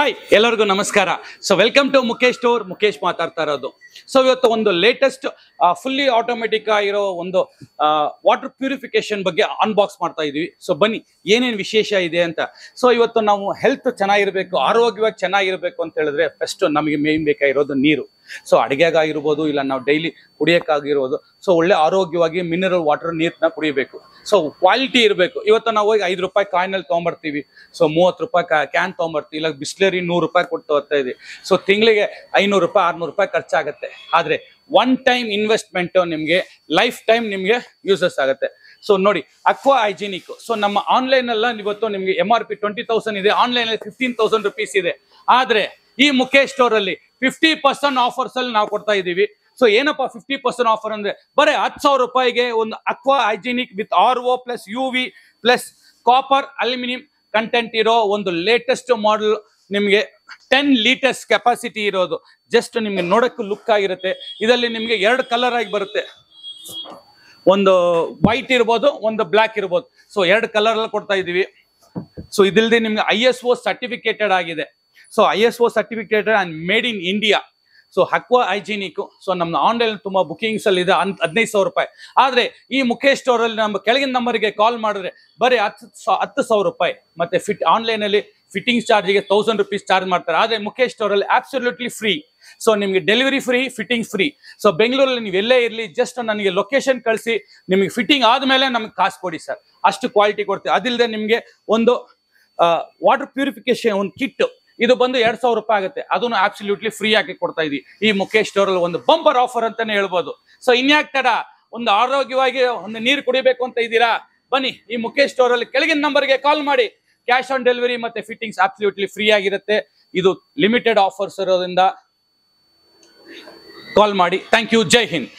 Hi ಎಲ್ಲರಿಗೂ ನಮಸ್ಕಾರ. So welcome to Mukesh store. Mukesh ಮಾತಾಡ್ತಾ ಇರೋದು. ಸೊ ಇವತ್ತು ಒಂದು ಲೇಟೆಸ್ಟ್ ಫುಲ್ಲಿ ಆಟೋಮೆಟಿಕ್ ಆಗಿರೋ ಒಂದು ವಾಟರ್ ಪ್ಯೂರಿಫಿಕೇಶನ್ ಬಗ್ಗೆ ಅನ್ಬಾಕ್ಸ್ ಮಾಡ್ತಾ ಇದೀವಿ. ಸೊ ಬನ್ನಿ ಏನೇನು ವಿಶೇಷ ಇದೆ ಅಂತ. ಸೊ ಇವತ್ತು ನಾವು ಹೆಲ್ತ್ ಚೆನ್ನಾಗಿರ್ಬೇಕು, ಆರೋಗ್ಯವಾಗಿ ಚೆನ್ನಾಗಿರ್ಬೇಕು ಅಂತ ಹೇಳಿದ್ರೆ ಫಸ್ಟ್ ನಮಗೆ ಮೇನ್ ಬೇಕಾಗಿರೋದು ನೀರು. ಸೊ ಅಡುಗೆಗಾಗಿರ್ಬೋದು, ಇಲ್ಲ ನಾವು ಡೈಲಿ ಕುಡಿಯೋಕ್ಕಾಗಿರ್ಬೋದು. ಸೊ ಒಳ್ಳೆ ಆರೋಗ್ಯವಾಗಿ ಮಿನರಲ್ ವಾಟರ್ ನೀರನ್ನ ಕುಡಿಯಬೇಕು. ಸೊ ಕ್ವಾಲಿಟಿ ಇರಬೇಕು. ಇವತ್ತು ನಾವು ಹೋಗಿ 5 ರೂಪಾಯಿ ಕಾಯಿನಲ್ಲಿ ತೊಗೊಂಬರ್ತೀವಿ. ಸೊ 30 ರೂಪಾಯಿ ಕ್ಯಾನ್ ತೊಗೊಂಬರ್ತೀವಿ. ಇಲ್ಲ ಬಿಸ್ಲರಿ 100 ರೂಪಾಯಿ ಕೊಟ್ಟು ಹೋಗ್ತಾ ಇದೆ. ಸೊ ತಿಂಗಳಿಗೆ 500 ರೂಪಾಯಿ 600 ರೂಪಾಯಿ ಖರ್ಚಾಗುತ್ತೆ. ಆದರೆ ಒನ್ ಟೈಮ್ ಇನ್ವೆಸ್ಟ್ಮೆಂಟ್ ನಿಮಗೆ ಲೈಫ್ ಟೈಮ್ ನಿಮಗೆ ಯೂಸಸ್ ಆಗುತ್ತೆ. ಸೊ ನೋಡಿ, ಅಕ್ವಾ ಹೈಜಿನಿಕ್. ಸೊ ನಮ್ಮ ಆನ್ಲೈನ್ ಎಲ್ಲ ಇವತ್ತು ನಿಮಗೆ MRP 20,000 ಇದೆ, ಆನ್ಲೈನ್ ಅಲ್ಲಿ 15,000 rupees ಇದೆ. ಆದ್ರೆ ಈ ಮುಖೇಶ್ ಸ್ಟೋರ್ ಅಲ್ಲಿ 50% ಆಫರ್ಸ್ ಅಲ್ಲಿ ನಾವು ಕೊಡ್ತಾ ಇದೀವಿ. ಸೊ ಏನಪ್ಪಾ 50% ಆಫರ್ ಅಂದ್ರೆ, ಬರೀ 10,000 ರೂಪಾಯಿಗೆ ಒಂದು aqua hygienic with RO plus UV plus copper aluminium content ಇರೋ ಒಂದು ಲೇಟೆಸ್ಟ್ ಮಾಡೆಲ್ ನಿಮಗೆ 10 ಲೀಟರ್ಸ್ ಕೆಪಾಸಿಟಿ ಇರೋದು. ಜಸ್ಟ್ ನಿಮ್ಗೆ ನೋಡಕ್ಕೂ ಲುಕ್ ಆಗಿರುತ್ತೆ. ಇದರಲ್ಲಿ ನಿಮ್ಗೆ 2 ಕಲರ್ ಆಗಿ ಬರುತ್ತೆ. ಒಂದು ವೈಟ್ ಇರ್ಬೋದು, ಒಂದು ಬ್ಲ್ಯಾಕ್ ಇರ್ಬೋದು. ಸೊ 2 ಕಲರ್ ಅಲ್ಲಿ ಕೊಡ್ತಾ ಇದೀವಿ. ಸೊ ಇದಿಲ್ಲದೆ ನಿಮ್ಗೆ ISO ಸರ್ಟಿಫಿಕೇಟೆಡ್ ಆಗಿದೆ. So ISO certificated and made in India. So aqua hygienic. So ನಮ್ಮ ಆನ್ಲೈನ್ ತುಂಬಾ ಬುಕಿಂಗ್ಸ್ ಅಲ್ಲಿ ಇದೆ. 15,000 ರೂಪಾಯಿ. ಆದ್ರೆ ಈ ಮುಖೇಶ್ ಸ್ಟೋರ್ ಅಲ್ಲಿ ನಮ್ಮ ಕೆಳಗಿನ ನಂಬರ್ಗೆ ಕಾಲ್ ಮಾಡಿದ್ರೆ ಬರೀ 10,000 ರೂಪಾಯಿ. ಮತ್ತೆ ಆನ್ಲೈನ್ ಅಲ್ಲಿ ಫಿಟ್ಟಿಂಗ್ ಚಾರ್ಜ್ಗೆ 1,000 rupees ಚಾರ್ಜ್ ಮಾಡ್ತಾರೆ. ಆದ್ರೆ ಮುಖೇಶ್ ಸ್ಟೋರ್ ಅಲ್ಲಿ ಅಬ್ಸಲ್ಯೂಟ್ಲಿ ಫ್ರೀ. ಸೊ ನಿಮ್ಗೆ delivery free, fitting free. So ಬೆಂಗಳೂರಲ್ಲಿ ನೀವು ಎಲ್ಲೇ ಇರಲಿ, ಜಸ್ಟ್ ನನಗೆ ಲೊಕೇಶನ್ ಕಳಿಸಿ, ನಿಮಗೆ ಫಿಟ್ಟಿಂಗ್ ಆದ್ಮೇಲೆ ನಮ್ಗೆ ಕಾಸು ಕೊಡಿ ಸರ್. ಅಷ್ಟು ಕ್ವಾಲಿಟಿ ಕೊಡ್ತೀವಿ. ಅದಿಲ್ಲದೆ ನಿಮ್ಗೆ ಒಂದು ವಾಟರ್ ಪ್ಯೂರಿಫಿಕೇಶನ್ ಒಂದು ಕಿಟ್, ಇದು ಬಂದು 2,000 ರೂಪಾಯಿ ಆಗುತ್ತೆ. ಅದನ್ನು ಅಬ್ಸಲ್ಯೂಟ್ಲಿ ಫ್ರೀ ಆಗಿ ಕೊಡ್ತಾ ಇದೀವಿ ಈ ಮುಖೇಶ್ ಸ್ಟೋರ್ ಅಲ್ಲಿ. ಒಂದು ಬಂಪರ್ ಆಫರ್ ಅಂತಾನೆ ಹೇಳ್ಬೋದು. ಸೊ ಇನ್ಯಾಕ್ ತಡ, ಒಂದು ಆರೋಗ್ಯವಾಗಿ ಒಂದು ನೀರು ಕುಡಿಬೇಕು ಅಂತ ಇದ್ದೀರಾ, ಬನ್ನಿ ಈ ಮುಖೇಶ್ ಸ್ಟೋರ್ ಅಲ್ಲಿ ಕೆಳಗಿನ ನಂಬರ್ಗೆ ಕಾಲ್ ಮಾಡಿ. ಕ್ಯಾಶ್ ಆನ್ ಡೆಲಿವರಿ ಮತ್ತೆ ಫಿಟ್ಟಿಂಗ್ಸ್ ಅಬ್ಸಲ್ಯೂಟ್ಲಿ ಫ್ರೀ ಆಗಿರುತ್ತೆ. ಇದು ಲಿಮಿಟೆಡ್ ಆಫರ್ಸ್ ಇರೋದ್ರಿಂದ ಕಾಲ್ ಮಾಡಿ. Thank you. ಜೈ ಹಿಂದ್.